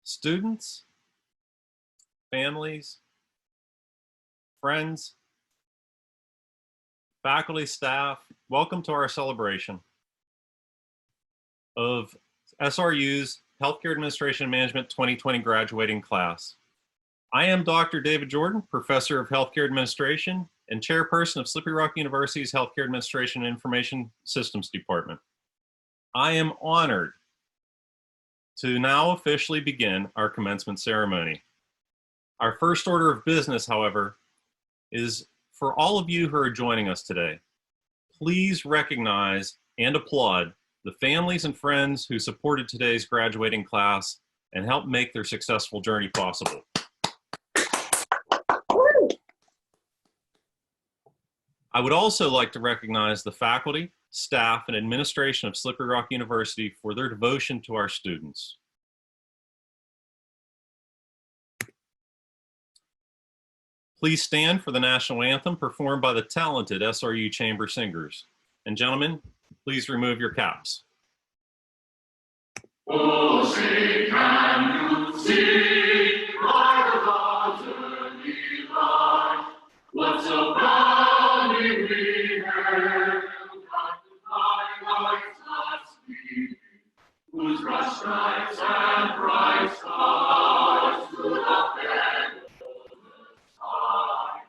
Students, families, friends, faculty, staff, welcome to our celebration of SRU's Healthcare Administration and Management 2020 graduating class. I am Dr. David Jordan, Professor of Healthcare Administration and Chairperson of Slippery Rock University's Healthcare Administration and Information Systems Department. I am honored to now officially begin our commencement ceremony. Our first order of business, however, is for all of you who are joining us today, please recognize and applaud the families and friends who supported today's graduating class and helped make their successful journey possible. I would also like to recognize the faculty, staff, and administration of Slippery Rock University for their devotion to our students. Please stand for the national anthem performed by the talented SRU Chamber Singers. And gentlemen, please remove your caps. Oh, say, can you see by the heavenly light what so proudly we hailed at the twilight's last gleaming, whose bright stripes and bright stars stood up there over the sky,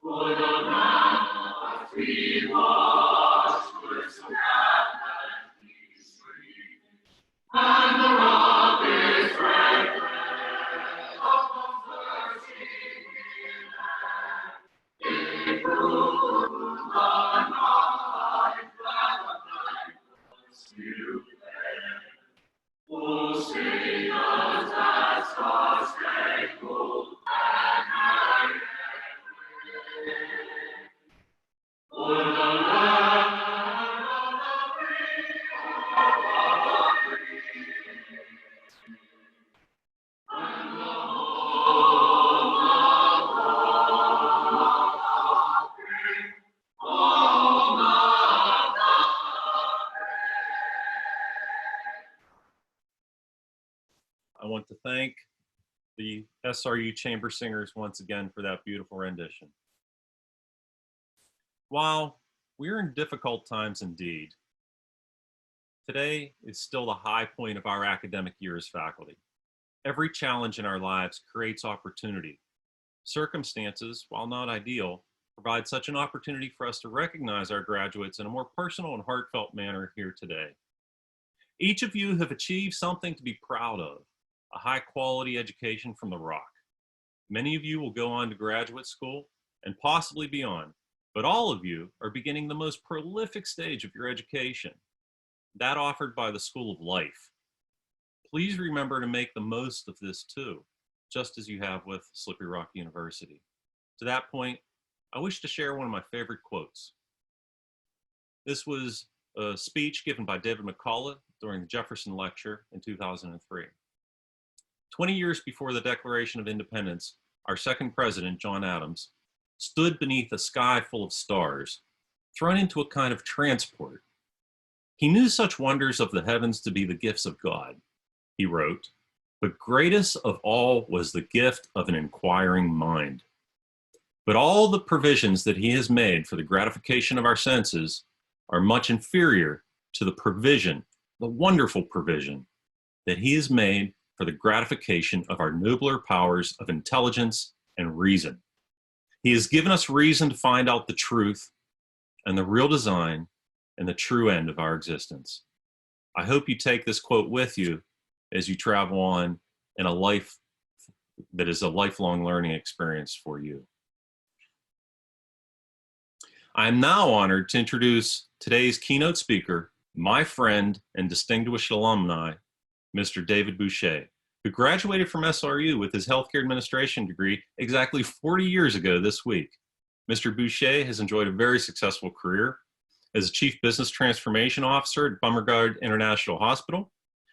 for the land of free washed were so glad and peace-free, and the rock is red of the thirsty land. It proved the night that the night was still there. Oh, sing us that star-spangled banner yet. For the land of the free, and the home of free, home of the I want to thank the SRU Chamber Singers once again for that beautiful rendition. While we're in difficult times indeed, today is still the high point of our academic year as faculty. Every challenge in our lives creates opportunity. Circumstances, while not ideal, provide such an opportunity for us to recognize our graduates in a more personal and heartfelt manner here today. Each of you have achieved something to be proud of, a high quality education from the Rock. Many of you will go on to graduate school and possibly beyond, but all of you are beginning the most prolific stage of your education, that offered by the School of Life. Please remember to make the most of this too, just as you have with Slippery Rock University. To that point, I wish to share one of my favorite quotes. This was a speech given by David McCullough during the Jefferson Lecture in 2003. 20 years before the Declaration of Independence, our second president, John Adams, stood beneath a sky full of stars, thrown into a kind of transport. He knew such wonders of the heavens to be the gifts of God. He wrote, "But greatest of all was the gift of an inquiring mind. But all the provisions that he has made for the gratification of our senses are much inferior to the provision, the wonderful provision, that he has made for the gratification of our nobler powers of intelligence and reason. He has given us reason to find out the truth and the real design and the true end of our existence. I hope you take this quote with you as you travel on in a life that is a lifelong learning experience for you. I am now honored to introduce today's keynote speaker, my friend and distinguished alumni, Mr. David Boucher, who graduated from SRU with his healthcare administration degree exactly 40 years ago this week. Mr. Boucher has enjoyed a very successful career as a Chief Business Transformation Officer at Bummergard International Hospital,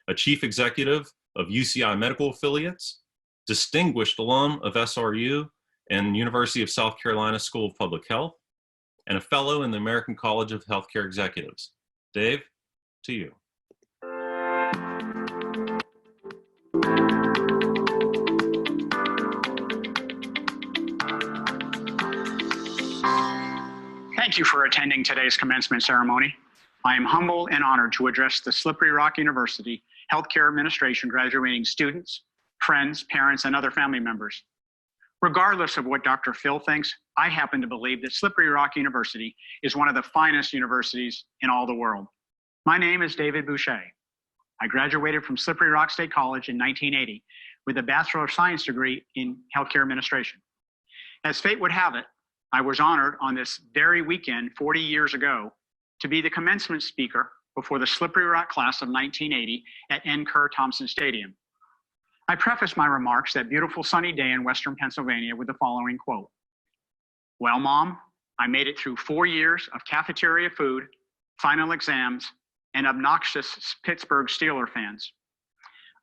a Chief Executive of UCI Medical Affiliates, distinguished alum of SRU and University of South Carolina School of Public Health, and a fellow in the American College of Healthcare Executives. Dave, to you. Thank you for attending today's commencement ceremony. I am humbled and honored to address the Slippery Rock University Healthcare Administration graduating students, friends, parents, and other family members. Regardless of what Dr. Phil thinks, I happen to believe that Slippery Rock University is one of the finest universities in all the world. My name is David Boucher. I graduated from Slippery Rock State College in 1980 with a Bachelor of Science degree in Healthcare Administration. As fate would have it, I was honored on this very weekend 40 years ago to be the commencement speaker before the Slippery Rock class of 1980 at N. Kerr Thompson Stadium. I preface my remarks that beautiful sunny day in Western Pennsylvania with the following quote. Well, Mom, I made it through 4 years of cafeteria food, final exams, and obnoxious Pittsburgh Steelers fans.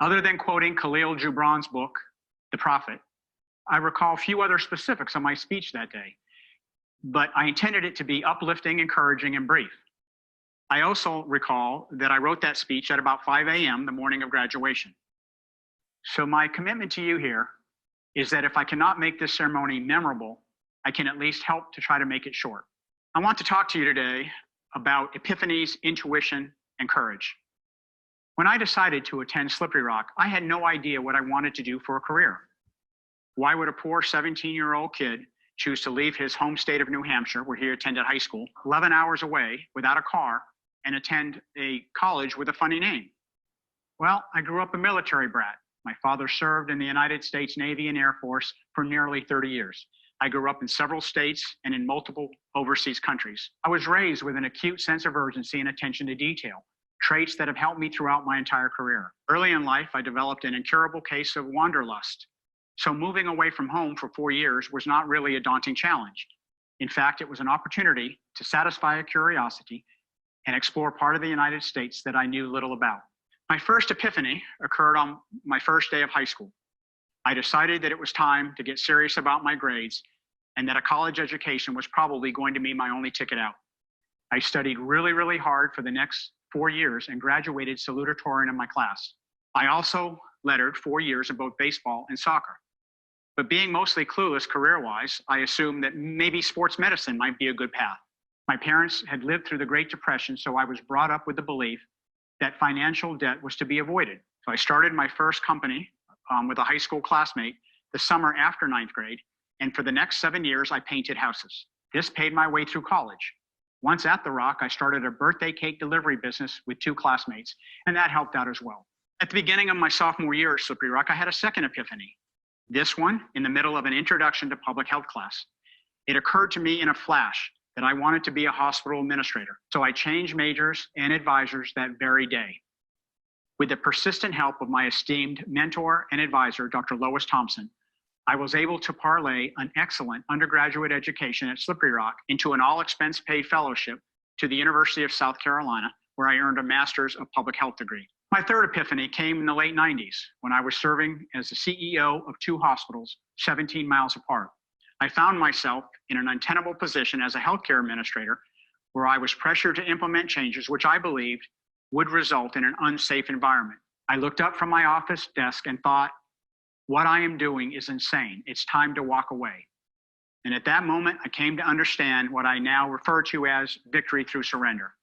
Other than quoting Khalil Gibran's book, The Prophet, I recall few other specifics of my speech that day, but I intended it to be uplifting, encouraging, and brief. I also recall that I wrote that speech at about 5 a.m. the morning of graduation. So my commitment to you here is that if I cannot make this ceremony memorable, I can at least help to try to make it short. I want to talk to you today about epiphanies, intuition, and courage. When I decided to attend Slippery Rock, I had no idea what I wanted to do for a career. Why would a poor 17-year-old kid choose to leave his home state of New Hampshire, where he attended high school, 11 hours away without a car, and attend a college with a funny name? Well, I grew up a military brat. My father served in the United States Navy and Air Force for nearly 30 years. I grew up in several states and in multiple overseas countries. I was raised with an acute sense of urgency and attention to detail, traits that have helped me throughout my entire career. Early in life, I developed an incurable case of wanderlust. So moving away from home for 4 years was not really a daunting challenge. In fact, it was an opportunity to satisfy a curiosity and explore part of the United States that I knew little about. My first epiphany occurred on my first day of high school. I decided that it was time to get serious about my grades and that a college education was probably going to be my only ticket out. I studied really, really hard for the next 4 years and graduated salutatorian in my class. I also lettered 4 years in both baseball and soccer. But being mostly clueless career-wise, I assumed that maybe sports medicine might be a good path. My parents had lived through the Great Depression, so I was brought up with the belief that financial debt was to be avoided. So I started my first company with a high school classmate the summer after 9th grade, and for the next 7 years, I painted houses. This paid my way through college. Once at the Rock, I started a birthday cake delivery business with 2 classmates, and that helped out as well. At the beginning of my sophomore year at Slippery Rock, I had a second epiphany. This one in the middle of an introduction to public health class. It occurred to me in a flash that I wanted to be a hospital administrator. So I changed majors and advisors that very day. With the persistent help of my esteemed mentor and advisor, Dr. Lois Thompson, I was able to parlay an excellent undergraduate education at Slippery Rock into an all-expense-paid fellowship to the University of South Carolina, where I earned a master's of public health degree. My third epiphany came in the late 90s when I was serving as the CEO of 2 hospitals 17 miles apart. I found myself in an untenable position as a healthcare administrator where I was pressured to implement changes which I believed would result in an unsafe environment. I looked up from my office desk and thought, what I am doing is insane. It's time to walk away. And at that moment, I came to understand what I now refer to as victory through surrender.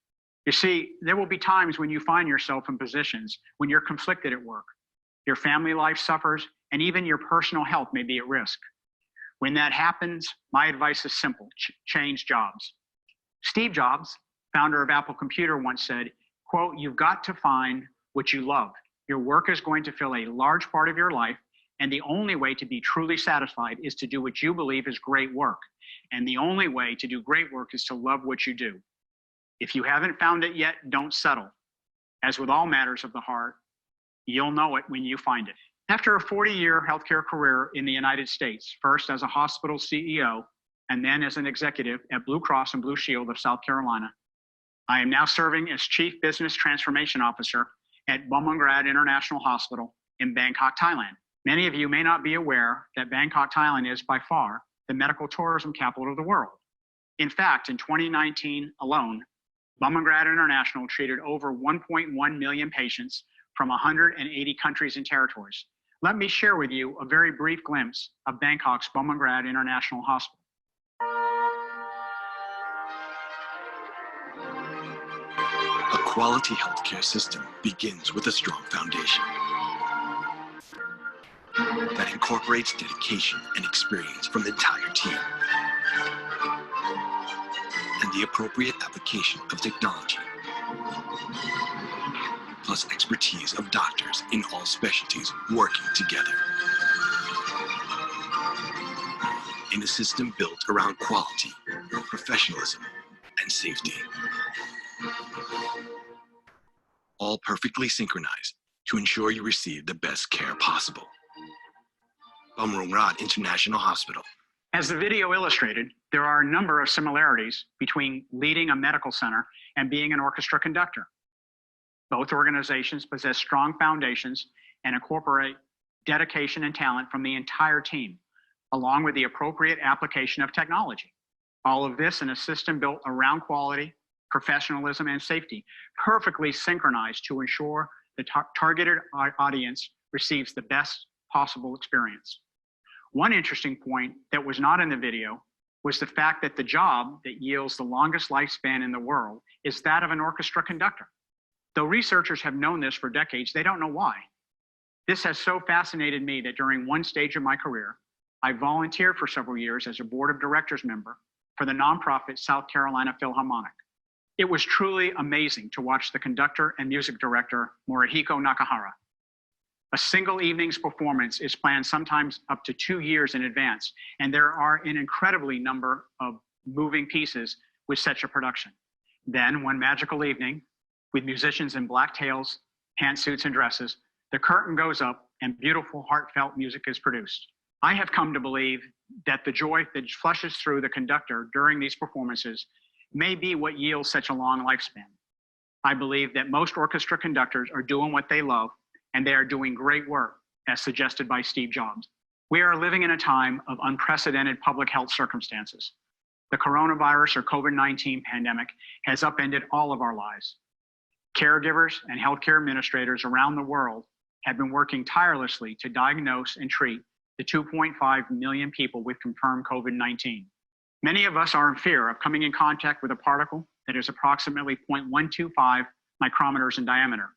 You see, there will be times when you find yourself in positions when you're conflicted at work. Your family life suffers, and even your personal health may be at risk. When that happens, my advice is simple: change jobs. Steve Jobs, founder of Apple Computer, once said, quote, "You've got to find what you love. Your work is going to fill a large part of your life, and the only way to be truly satisfied is to do what you believe is great work. And the only way to do great work is to love what you do. If you haven't found it yet, don't settle. As with all matters of the heart, you'll know it when you find it." After a 40-year healthcare career in the United States, first as a hospital CEO and then as an executive at Blue Cross and Blue Shield of South Carolina, I am now serving as Chief Business Transformation Officer at Bumrungrad International Hospital in Bangkok, Thailand. Many of you may not be aware that Bangkok, Thailand is by far the medical tourism capital of the world. In fact, in 2019 alone, Bumrungrad International treated over 1.1 million patients from 180 countries and territories. Let me share with you a very brief glimpse of Bangkok's Bumrungrad International Hospital. A quality healthcare system begins with a strong foundation that incorporates dedication and experience from the entire team and the appropriate application of technology, plus expertise of doctors in all specialties working together in a system built around quality, professionalism, and safety, all perfectly synchronized to ensure you receive the best care possible. Bumrungrad International Hospital. As the video illustrated, there are a number of similarities between leading a medical center and being an orchestra conductor. Both organizations possess strong foundations and incorporate dedication and talent from the entire team, along with the appropriate application of technology. All of this in a system built around quality, professionalism, and safety, perfectly synchronized to ensure the targeted audience receives the best possible experience. One interesting point that was not in the video was the fact that the job that yields the longest lifespan in the world is that of an orchestra conductor. Though researchers have known this for decades, they don't know why. This has so fascinated me that during one stage of my career, I volunteered for several years as a board of directors member for the nonprofit South Carolina Philharmonic. It was truly amazing to watch the conductor and music director, Morihiko Nakahara. A single evening's performance is planned sometimes up to 2 years in advance, and there are an incredibly number of moving pieces with such a production. Then, one magical evening, with musicians in black tails, pantsuits, and dresses, the curtain goes up and beautiful, heartfelt music is produced. I have come to believe that the joy that flushes through the conductor during these performances may be what yields such a long lifespan. I believe that most orchestra conductors are doing what they love, and they are doing great work, as suggested by Steve Jobs. We are living in a time of unprecedented public health circumstances. The coronavirus or COVID-19 pandemic has upended all of our lives. Caregivers and healthcare administrators around the world have been working tirelessly to diagnose and treat the 2.5 million people with confirmed COVID-19. Many of us are in fear of coming in contact with a particle that is approximately 0.125 micrometers in diameter.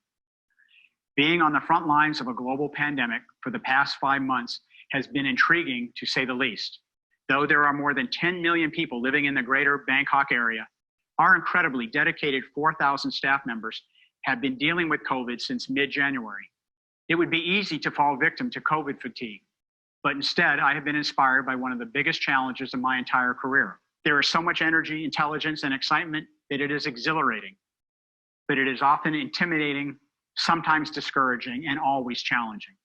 Being on the front lines of a global pandemic for the past 5 months has been intriguing, to say the least. Though there are more than 10 million people living in the greater Bangkok area, our incredibly dedicated 4,000 staff members have been dealing with COVID since mid-January. It would be easy to fall victim to COVID fatigue, but instead I have been inspired by one of the biggest challenges of my entire career. There is so much energy, intelligence, and excitement that it is exhilarating, but it is often intimidating, sometimes discouraging, and always challenging.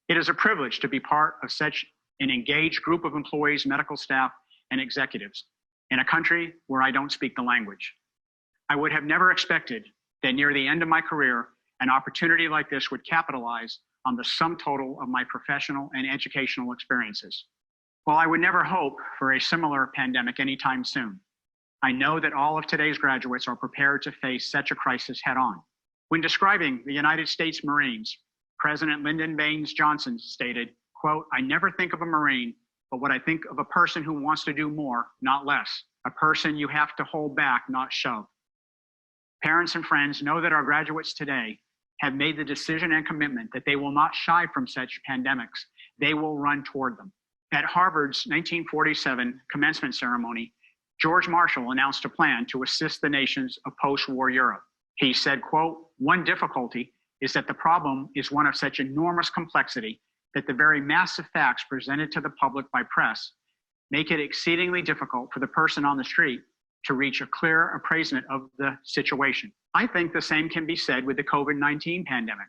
It is a privilege to be part of such an engaged group of employees, medical staff, and executives in a country where I don't speak the language. I would have never expected that near the end of my career, an opportunity like this would capitalize on the sum total of my professional and educational experiences. While I would never hope for a similar pandemic anytime soon, I know that all of today's graduates are prepared to face such a crisis head on. When describing the United States Marines, President Lyndon Baines Johnson stated, quote, "I never think of a Marine, but what I think of a person who wants to do more, not less. A person you have to hold back, not shove." Parents and friends know that our graduates today have made the decision and commitment that they will not shy from such pandemics. They will run toward them. At Harvard's 1947 commencement ceremony, George Marshall announced a plan to assist the nations of post-war Europe. He said, quote, "One difficulty is that the problem is one of such enormous complexity that the very massive facts presented to the public by press make it exceedingly difficult for the person on the street to reach a clear appraisement of the situation." I think the same can be said with the COVID-19 pandemic.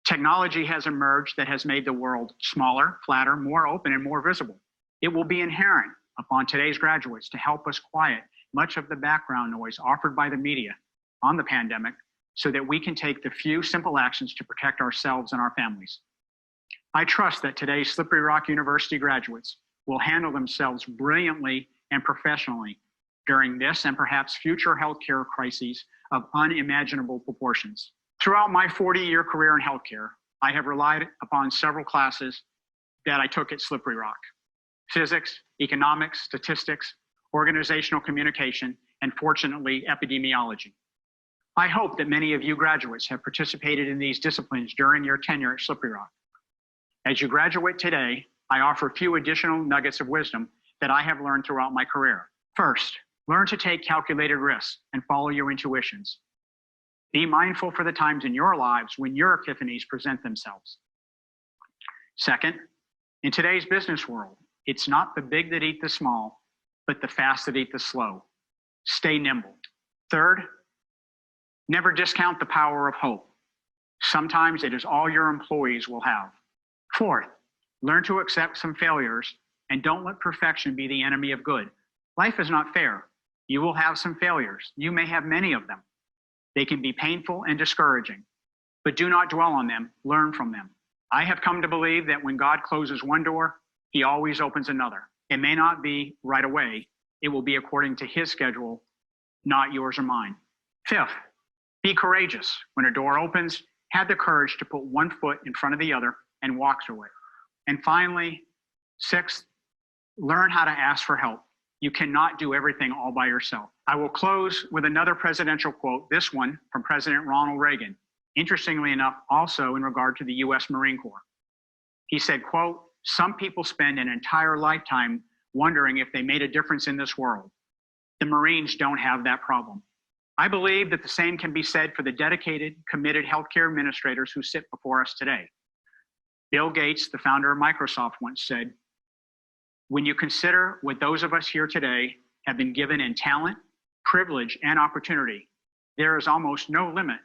Technology has emerged that has made the world smaller, flatter, more open, and more visible. It will be inherent upon today's graduates to help us quiet much of the background noise offered by the media on the pandemic so that we can take the few simple actions to protect ourselves and our families. I trust that today's Slippery Rock University graduates will handle themselves brilliantly and professionally during this and perhaps future healthcare crises of unimaginable proportions. Throughout my 40-year career in healthcare, I have relied upon several classes that I took at Slippery Rock: physics, economics, statistics, organizational communication, and fortunately, epidemiology. I hope that many of you graduates have participated in these disciplines during your tenure at Slippery Rock. As you graduate today, I offer a few additional nuggets of wisdom that I have learned throughout my career. First, learn to take calculated risks and follow your intuitions. Be mindful for the times in your lives when your epiphanies present themselves. Second, in today's business world, it's not the big that eat the small, but the fast that eat the slow. Stay nimble. Third, never discount the power of hope. Sometimes it is all your employees will have. Fourth, learn to accept some failures and don't let perfection be the enemy of good. Life is not fair. You will have some failures. You may have many of them. They can be painful and discouraging, but do not dwell on them. Learn from them. I have come to believe that when God closes one door, he always opens another. It may not be right away. It will be according to his schedule, not yours or mine. Fifth, be courageous. When a door opens, have the courage to put one foot in front of the other and walk through it. And finally, sixth, learn how to ask for help. You cannot do everything all by yourself. I will close with another presidential quote, this one from President Ronald Reagan, interestingly enough, also in regard to the U.S. Marine Corps. He said, quote, "Some people spend an entire lifetime wondering if they made a difference in this world. The Marines don't have that problem." I believe that the same can be said for the dedicated, committed healthcare administrators who sit before us today. Bill Gates, the founder of Microsoft, once said, "When you consider what those of us here today have been given in talent, privilege, and opportunity, there is almost no limit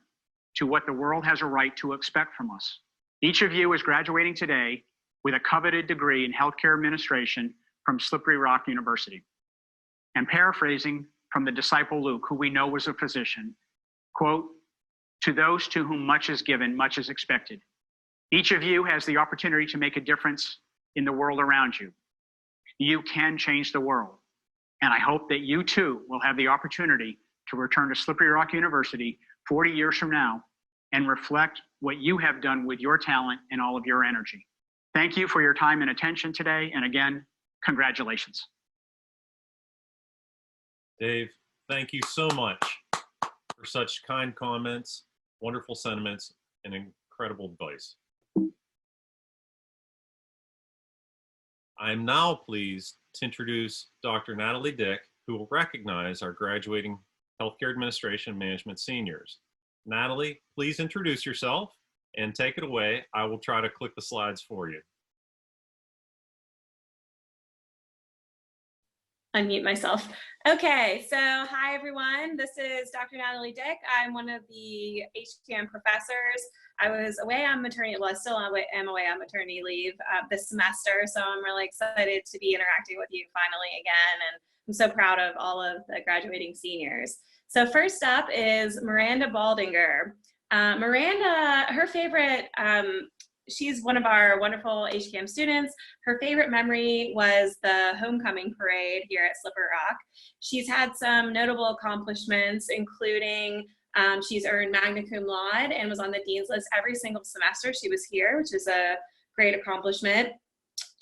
to what the world has a right to expect from us." Each of you is graduating today with a coveted degree in healthcare administration from Slippery Rock University. And paraphrasing from the disciple Luke, who we know was a physician, quote, "To those to whom much is given, much is expected." Each of you has the opportunity to make a difference in the world around you. You can change the world. And I hope that you too will have the opportunity to return to Slippery Rock University 40 years from now and reflect what you have done with your talent and all of your energy. Thank you for your time and attention today. And again, congratulations. Dave, thank you so much for such kind comments, wonderful sentiments, and incredible advice. I am now pleased to introduce Dr. Natalie Dick, who will recognize our graduating Healthcare Administration Management seniors. Natalie, please introduce yourself and take it away. I will try to click the slides for you. Unmute myself. Okay, so hi everyone. This is Dr. Natalie Dick. I'm one of the HCAM professors. I was away on maternity, well, I still am away on maternity leave this semester, so I'm really excited to be interacting with you finally again, and I'm so proud of all of the graduating seniors. So first up is Miranda Baldinger. Miranda, her favorite, she's one of our wonderful HCAM students. Her favorite memory was the homecoming parade here at Slippery Rock. She's had some notable accomplishments, including she's earned magna cum laude and was on the dean's list every single semester she was here, which is a great accomplishment.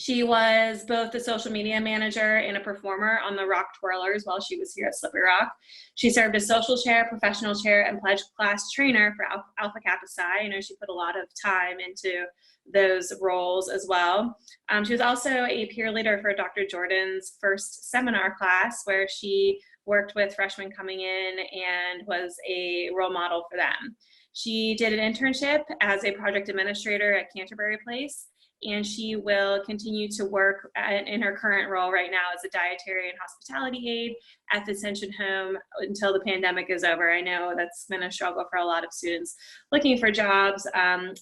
She was both the social media manager and a performer on the Rock Twirlers while she was here at Slippery Rock. She served as social chair, professional chair, and pledge class trainer for Alpha Kappa Psi. I know she put a lot of time into those roles as well. She was also a peer leader for Dr. Jordan's first seminar class, where she worked with freshmen coming in and was a role model for them. She did an internship as a project administrator at Canterbury Place, and she will continue to work in her current role right now as a dietary and hospitality aide at the Ascension Home until the pandemic is over. I know that's been a struggle for a lot of students looking for jobs,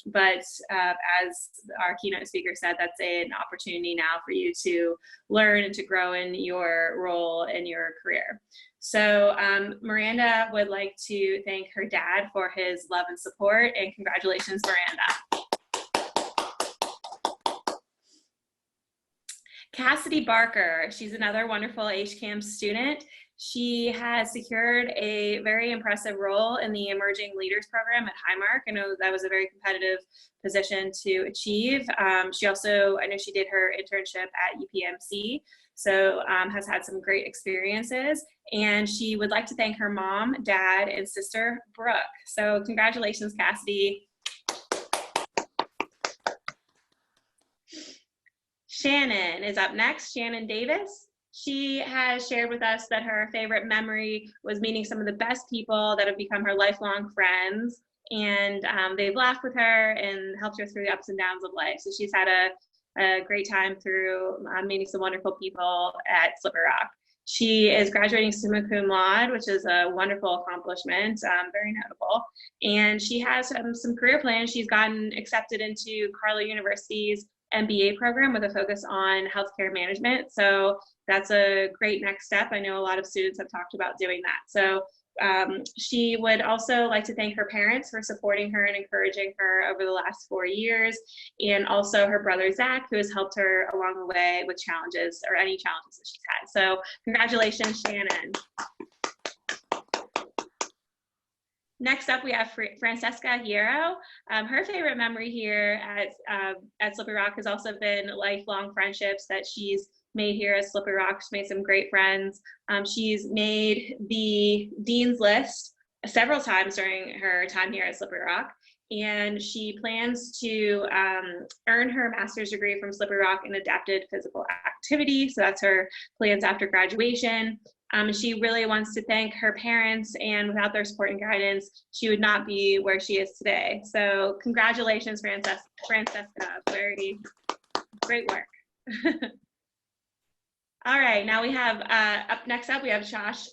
but as our keynote speaker said, that's an opportunity now for you to learn and to grow in your role in your career. So Miranda would like to thank her dad for his love and support, and congratulations, Miranda. Cassidy Barker, she's another wonderful HCAM student. She has secured a very impressive role in the Emerging Leaders Program at Highmark. I know that was a very competitive position to achieve. She also, I know she did her internship at UPMC, so has had some great experiences. And she would like to thank her mom, dad, and sister, Brooke. So congratulations, Cassidy. Shannon is up next, Shannon Davis. She has shared with us that her favorite memory was meeting some of the best people that have become her lifelong friends, and they've laughed with her and helped her through the ups and downs of life. So she's had a great time through meeting some wonderful people at Slippery Rock. She is graduating summa cum laude, which is a wonderful accomplishment, very notable. And she has some career plans. She's gotten accepted into Carlow University's MBA program with a focus on healthcare management. So that's a great next step. I know a lot of students have talked about doing that. So she would also like to thank her parents for supporting her and encouraging her over the last 4 years, and also her brother Zach, who has helped her along the way with challenges or any challenges that she's had. So congratulations, Shannon. Next up, we have Francesca Hierro. Her favorite memory here at Slippery Rock has also been lifelong friendships that she's made here at Slippery Rock. She's made some great friends. She's made the Dean's List several times during her time here at Slippery Rock, and she plans to earn her master's degree from Slippery Rock in adapted physical activity. So that's her plans after graduation. She really wants to thank her parents, and without their support and guidance, she would not be where she is today. So congratulations, Francesca. Very great work. All right, now we have, next up, we have Josh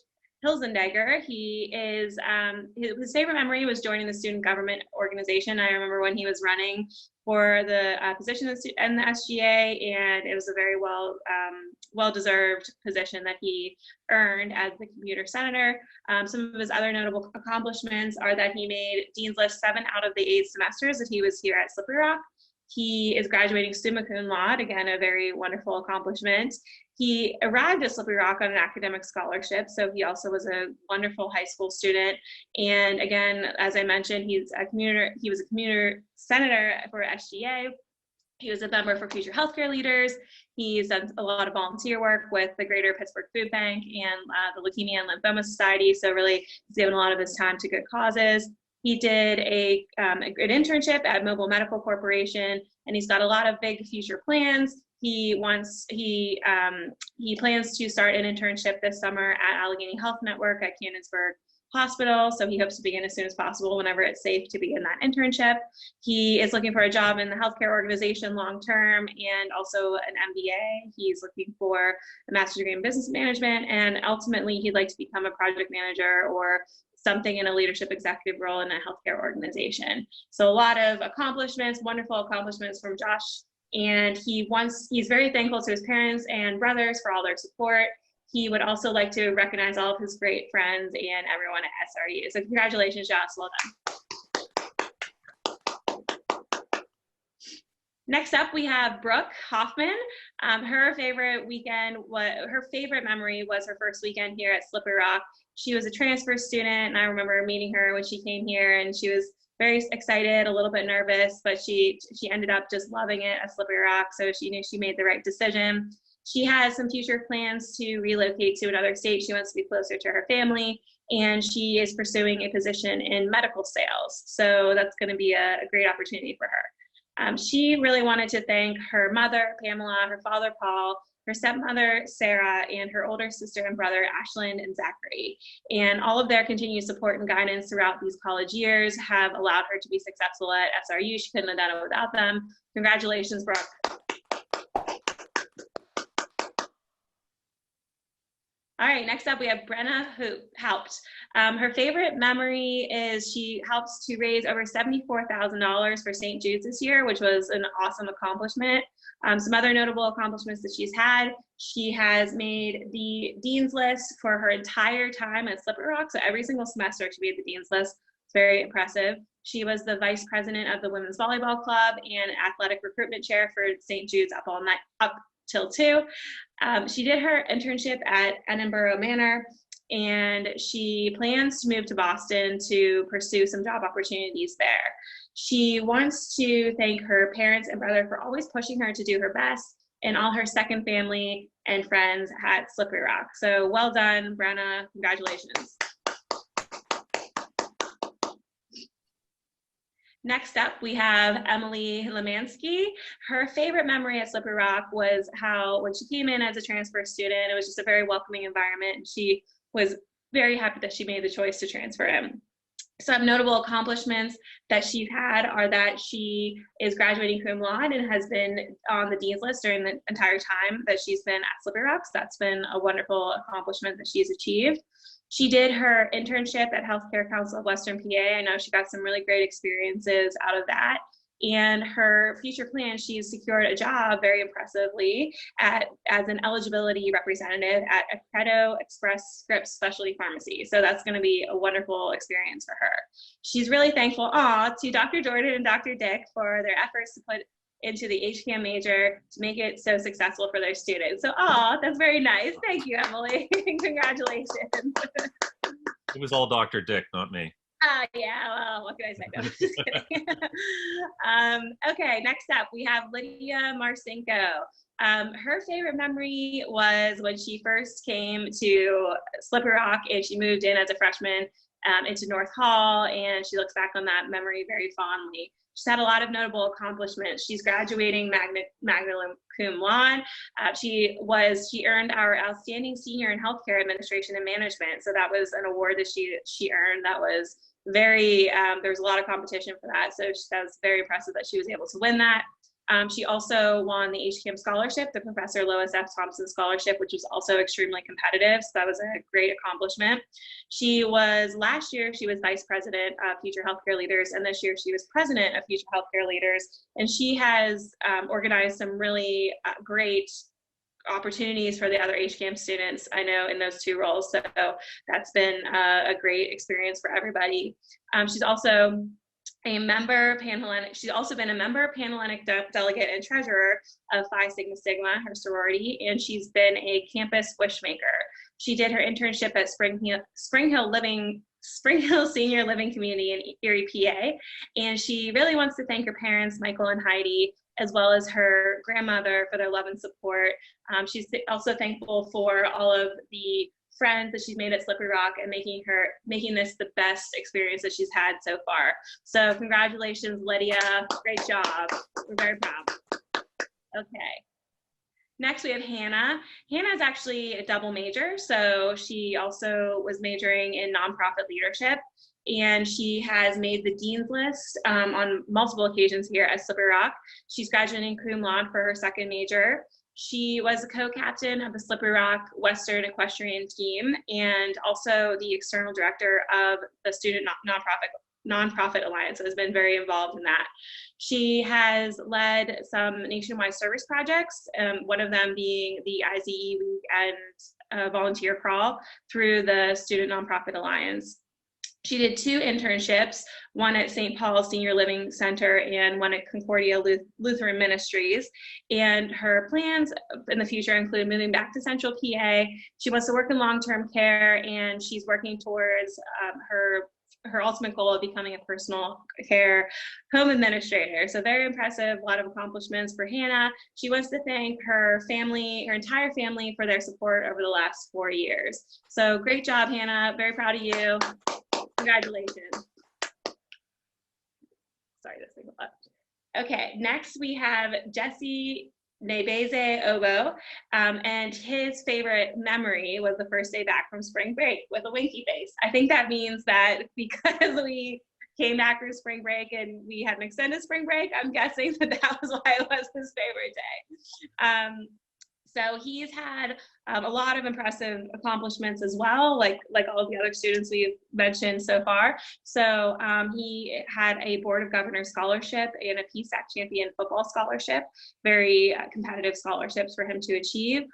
Hilzendegger. He is, his favorite memory was joining the student government organization. I remember when he was running for the position in the SGA, and it was a very well-deserved position that he earned as the commuter senator. Some of his other notable accomplishments are that he made Dean's List 7 out of the 8 semesters that he was here at Slippery Rock. He is graduating summa cum laude, again, a very wonderful accomplishment. He arrived at Slippery Rock on an academic scholarship, so he also was a wonderful high school student. And again, as I mentioned, he was a commuter senator for SGA. He was a member for Future Healthcare Leaders. He's done a lot of volunteer work with the Greater Pittsburgh Food Bank and the Leukemia and Lymphoma Society, so really he's given a lot of his time to good causes. He did an internship at Mobile Medical Corporation, and he's got a lot of big future plans. He plans to start an internship this summer at Allegheny Health Network at Canonsburg Hospital, so he hopes to begin as soon as possible whenever it's safe to begin that internship. He is looking for a job in the healthcare organization long term, and also an MBA. He's looking for a master's degree in business management, and ultimately he'd like to become a project manager or something in a leadership executive role in a healthcare organization. So a lot of accomplishments, wonderful accomplishments from Josh. And he's very thankful to his parents and brothers for all their support. He would also like to recognize all of his great friends and everyone at SRU. So congratulations, Josh, well done. Next up, we have Brooke Hoffman. Her favorite memory was her first weekend here at Slippery Rock. She was a transfer student, and I remember meeting her when she came here, and she was very excited, a little bit nervous, but she ended up just loving it at Slippery Rock. So she knew she made the right decision. She has some future plans to relocate to another state. She wants to be closer to her family, and she is pursuing a position in medical sales. So that's going to be a great opportunity for her. She really wanted to thank her mother, Pamela, her father, Paul, her stepmother, Sarah, and her older sister and brother, Ashlyn and Zachary. And all of their continued support and guidance throughout these college years have allowed her to be successful at SRU. She couldn't have done it without them. Congratulations, Brooke. All right, next up we have Brenna, who helped. Her favorite memory is she helps to raise over $74,000 for St. Jude's this year, which was an awesome accomplishment. Some other notable accomplishments that she's had: she has made the Dean's List for her entire time at Slippery Rock. So every single semester she made the Dean's List. It's very impressive. She was the vice president of the Women's Volleyball Club and athletic recruitment chair for St. Jude's up till 2. She did her internship at Edinburgh Manor, and she plans to move to Boston to pursue some job opportunities there. She wants to thank her parents and brother for always pushing her to do her best, and all her second family and friends at Slippery Rock. So well done, Brenna. Congratulations. Next up, we have Emily Lemansky. Her favorite memory at Slippery Rock was how when she came in as a transfer student, it was just a very welcoming environment, and she was very happy that she made the choice to transfer in. Some notable accomplishments that she's had are that she is graduating cum laude and has been on the Dean's List during the entire time that she's been at Slippery Rock. So that's been a wonderful accomplishment that she's achieved. She did her internship at Healthcare Council of Western PA. I know she got some really great experiences out of that. And her future plan, she's secured a job very impressively as an eligibility representative at Accredo Express Scripts Specialty Pharmacy. So that's going to be a wonderful experience for her. She's really thankful to Dr. Jordan and Dr. Dick for their efforts to put into the HCAM major to make it so successful for their students. So, that's very nice. Thank you, Emily. Congratulations. It was all Dr. Dick, not me. Yeah, well, what can I say? No, just kidding. Okay, next up, we have Lydia Marcinko. Her favorite memory was when she first came to Slippery Rock and she moved in as a freshman into North Hall, and she looks back on that memory very fondly. She's had a lot of notable accomplishments. She's graduating magna cum laude. She earned our Outstanding Senior in Healthcare Administration and Management. So that was an award that she earned. That was very, there was a lot of competition for that. So that was very impressive that she was able to win that. She also won the HCAM scholarship, the Professor Lois F. Thompson Scholarship, which was also extremely competitive. So that was a great accomplishment. Last year, she was Vice President of Future Healthcare Leaders, and this year she was President of Future Healthcare Leaders. And she has organized some really great opportunities for the other HCAM students, I know, in those 2 roles. So that's been a great experience for everybody. She's also a member Panhellenic. She's also been a member Panhellenic delegate and treasurer of Phi Sigma Sigma, her sorority, and she's been a campus wishmaker. She did her internship at Spring Hill Senior Living Community in Erie, PA, and she really wants to thank her parents, Michael and Heidi, as well as her grandmother, for their love and support. She's also thankful for all of the friends that she's made at Slippery Rock and making this the best experience that she's had so far. So congratulations, Lydia. Great job. We're very proud. Okay. Next, we have Hannah. Hannah is actually a double major. So she also was majoring in nonprofit leadership, and she has made the Dean's List on multiple occasions here at Slippery Rock. She's graduating cum laude for her second major. She was a co-captain of the Slippery Rock Western Equestrian team and also the external director of the Student Nonprofit Alliance, so has been very involved in that. She has led some nationwide service projects, one of them being the IZE Week and volunteer crawl through the Student Nonprofit Alliance. She did 2 internships, one at St. Paul's Senior Living Center and one at Concordia Lutheran Ministries. And her plans in the future include moving back to Central PA. She wants to work in long-term care, and she's working towards her her ultimate goal of becoming a personal care home administrator. So very impressive, a lot of accomplishments for Hannah. She wants to thank her family, her entire family, for their support over the last 4 years. So great job, Hannah. Very proud of you. Congratulations. Sorry, this thing left. Okay, next we have Jesse Nebeze Obo, and his favorite memory was the first day back from spring break with a winky face. I think that means that because we came back from spring break and we had an extended spring break, I'm guessing that that was why it was his favorite day. So he's had a lot of impressive accomplishments as well, like all of the other students we've mentioned so far. So he had a Board of Governors scholarship and a PSAC champion football scholarship, very competitive scholarships for him to achieve.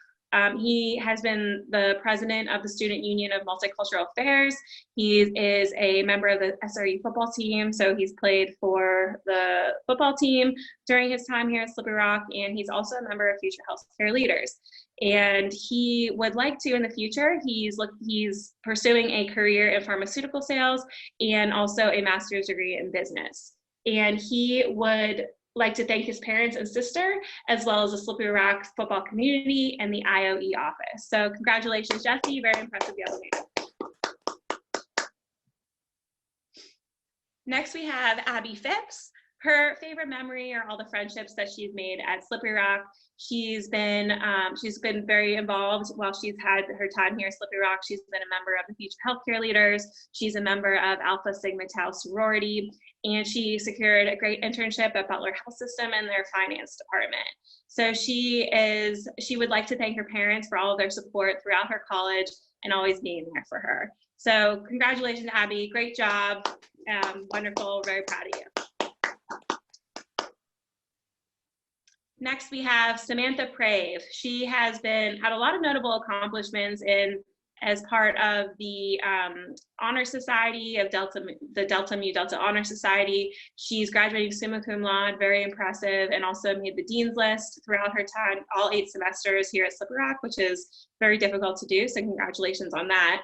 He has been the president of the Student Union of Multicultural Affairs. He is a member of the SRU football team, so he's played for the football team during his time here at Slippery Rock, and he's also a member of Future Healthcare Leaders. And he would like to, in the future, he's pursuing a career in pharmaceutical sales and also a master's degree in business. And he would like to thank his parents and sister, as well as the Slippery Rock football community and the IOE office. So congratulations, Jesse, very impressive young man. Next, we have Abby Phipps. Her favorite memory are all the friendships that she's made at Slippery Rock. She's been very involved while she's had her time here at Slippery Rock. She's been a member of the Future Healthcare Leaders. She's a member of Alpha Sigma Tau sorority, and she secured a great internship at Butler Health System in their finance department. So she would like to thank her parents for all of their support throughout her college and always being there for her. So congratulations, Abby, great job, wonderful, very proud of you. Next, we have Samantha Prave. She has had a lot of notable accomplishments as part of the Honor Society of the Delta Mu Delta Honor Society. She's graduating summa cum laude, very impressive, and also made the Dean's List throughout her time, all 8 semesters here at Slippery Rock, which is very difficult to do, so congratulations on that.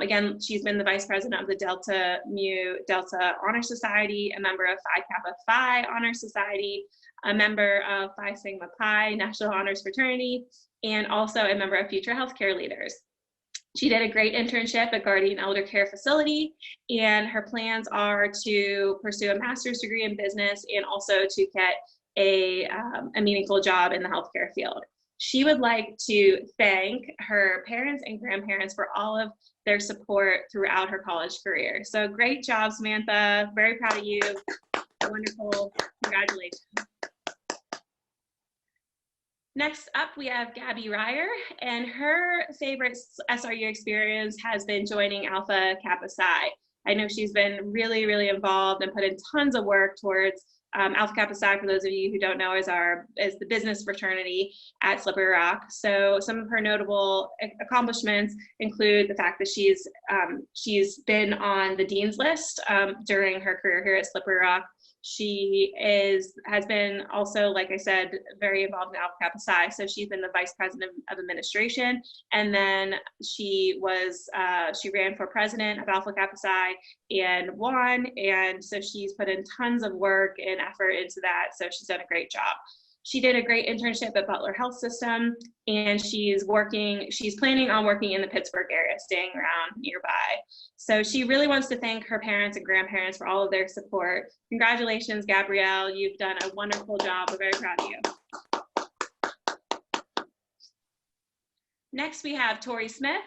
Again, she's been the vice president of the Delta Mu Delta Honor Society, a member of Phi Kappa Phi Honor Society, a member of Phi Sigma Pi National Honors Fraternity, and also a member of Future Healthcare Leaders. She did a great internship at Guardian Elder Care Facility, and her plans are to pursue a master's degree in business and also to get a meaningful job in the healthcare field. She would like to thank her parents and grandparents for all of their support throughout her college career. So great job, Samantha. Very proud of you. Wonderful. Congratulations. Next up, we have Gabby Ryer, and her favorite SRU experience has been joining Alpha Kappa Psi. I know she's been really, really involved and put in tons of work towards Alpha Kappa Psi, for those of you who don't know, is the business fraternity at Slippery Rock. So some of her notable accomplishments include the fact that she's been on the Dean's List during her career here at Slippery Rock. She has been also, like I said, very involved in Alpha Kappa Psi. So she's been the vice president of administration, and then she ran for president of Alpha Kappa Psi and won. And so she's put in tons of work and effort into that. So she's done a great job. She did a great internship at Butler Health System, and she's planning on working in the Pittsburgh area, staying around nearby. So she really wants to thank her parents and grandparents for all of their support. Congratulations, Gabrielle. You've done a wonderful job. We're very proud of you. Next, we have Tori Smith.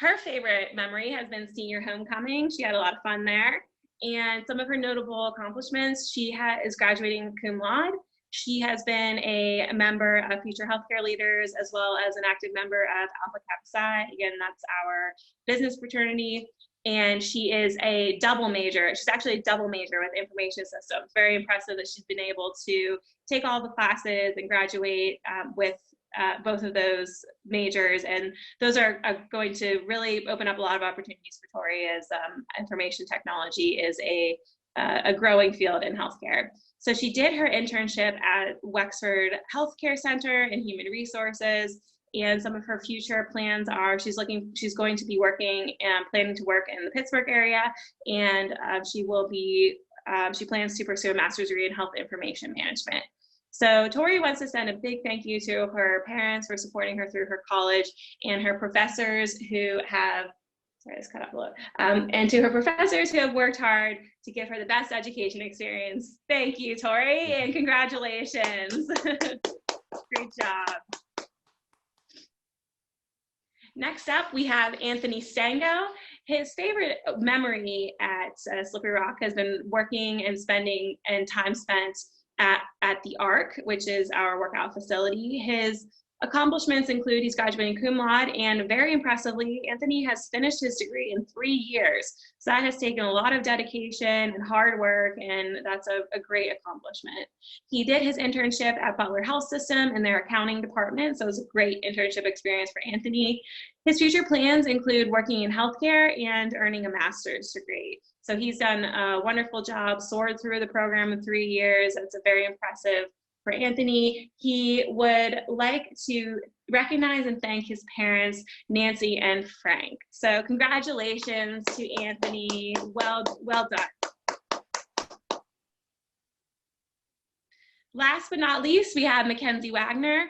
Her favorite memory has been senior homecoming. She had a lot of fun there. And some of her notable accomplishments, she is graduating cum laude. She has been a member of Future Healthcare Leaders, as well as an active member of Alpha Kappa Psi. Again, that's our business fraternity. And she is a double major. She's actually a double major with information systems. Very impressive that she's been able to take all the classes and graduate with both of those majors. And those are going to really open up a lot of opportunities for Tori, as information technology is a growing field in healthcare. So she did her internship at Wexford Healthcare Center in Human Resources, and some of her future plans are she's going to be working and planning to work in the Pittsburgh area, and she plans to pursue a master's degree in health information management. So Tori wants to send a big thank you to her parents for supporting her through her college, and her professors who have, sorry, it's cut off a little, and to her professors who have worked hard to give her the best education experience. Thank you, Tori, and congratulations. Great job. Next up, we have Anthony Stango. His favorite memory at Slippery Rock has been working and spending and time spent at the ARC, which is our workout facility. His accomplishments include he's graduating cum laude, and very impressively, Anthony has finished his degree in 3 years. So that has taken a lot of dedication and hard work, and that's a great accomplishment. He did his internship at Butler Health System in their accounting department, so it was a great internship experience for Anthony. His future plans include working in healthcare and earning a master's degree. So he's done a wonderful job, soared through the program in 3 years. That's a very impressive for Anthony. He would like to recognize and thank his parents, Nancy and Frank. So congratulations to Anthony. Well done. Last but not least, we have Mackenzie Wagner.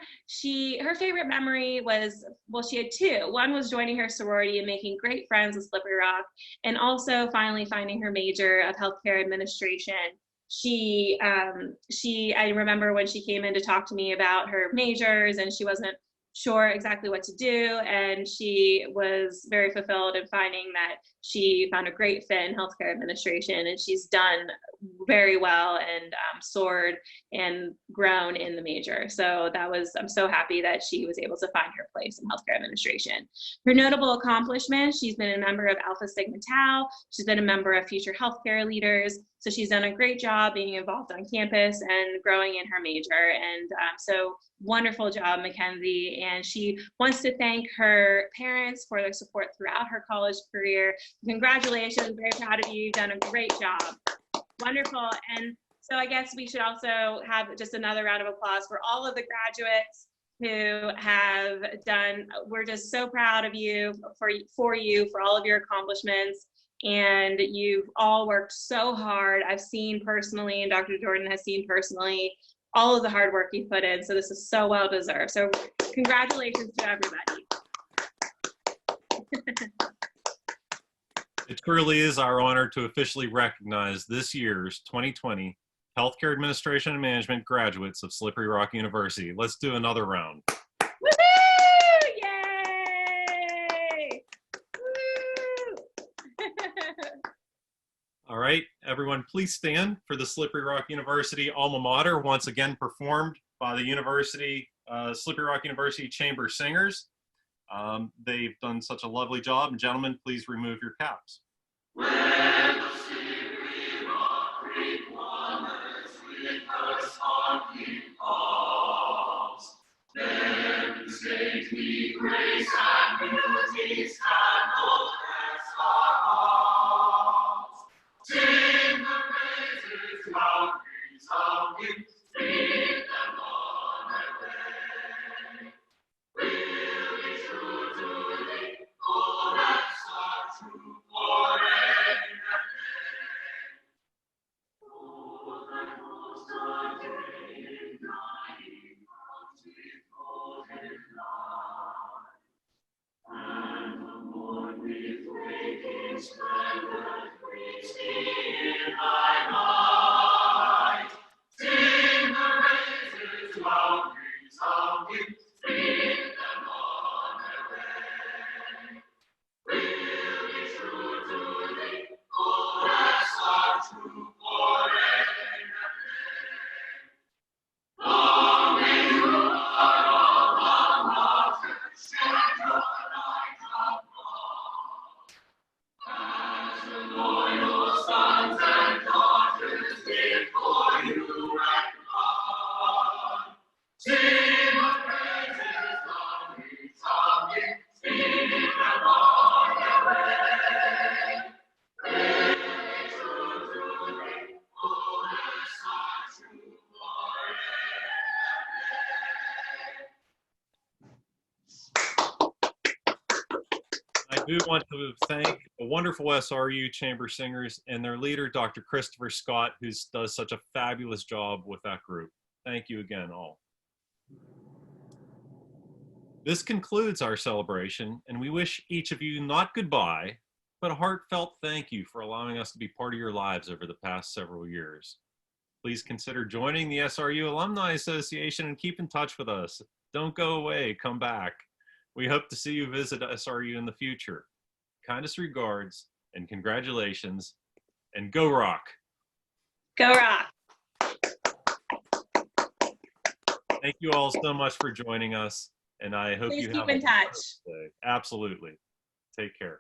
Her favorite memory was, well, she had two. One was joining her sorority and making great friends with Slippery Rock, and also finally finding her major of healthcare administration. I remember when she came in to talk to me about her majors, and she wasn't sure exactly what to do, and she was very fulfilled in finding that she found a great fit in healthcare administration, and she's done very well and soared and grown in the major. So I'm so happy that she was able to find her place in healthcare administration. Her notable accomplishments: she's been a member of Alpha Sigma Tau, she's been a member of Future Healthcare Leaders, so she's done a great job being involved on campus and growing in her major. And so wonderful job, Mackenzie. And she wants to thank her parents for their support throughout her college career. Congratulations, very proud of you. You've done a great job. Wonderful. And so I guess we should also have just another round of applause for all of the graduates who have done, we're just so proud of you, for all of your accomplishments. And you've all worked so hard. I've seen personally, and Dr. Jordan has seen personally, all of the hard work you put in. So this is so well deserved. So congratulations to everybody. It truly is our honor to officially recognize this year's 2020 Healthcare Administration and Management graduates of Slippery Rock University. Let's do another round. Woohoo! Yay! Woo! All right, everyone, please stand for the Slippery Rock University alma mater, once again performed by the University, Slippery Rock University Chamber Singers. They've done such a lovely job. And gentlemen, please remove your caps. When the Slippery Rock Creek wanders with her sparkling falls, then stately grace and beauty stand old as our halls. Sing the praises loud, resounding, speed them on their way. We'll be true to thee, oh, that's our true foreign name. Oh, the host of day and night comes with golden light, and the morn with waking splendor greets thee in thy light. Sing the praises loud, resounding, speed them on their way. We'll be true to thee, oh, that's our true foreign name. Long may you are all the mountains shed your light above, as the loyal sons and daughters did for you and God. Sing a prayer. We want to thank the wonderful SRU Chamber Singers and their leader, Dr. Christopher Scott, who does such a fabulous job with that group. Thank you again, all. This concludes our celebration, and we wish each of you not goodbye, but a heartfelt thank you for allowing us to be part of your lives over the past several years. Please consider joining the SRU Alumni Association and keep in touch with us. Don't go away, come back. We hope to see you visit SRU in the future. Kindest regards and congratulations, and go rock. Go rock. Thank you all so much for joining us, and I hope Please you keep have in a touch. wonderful day. Absolutely. Take care.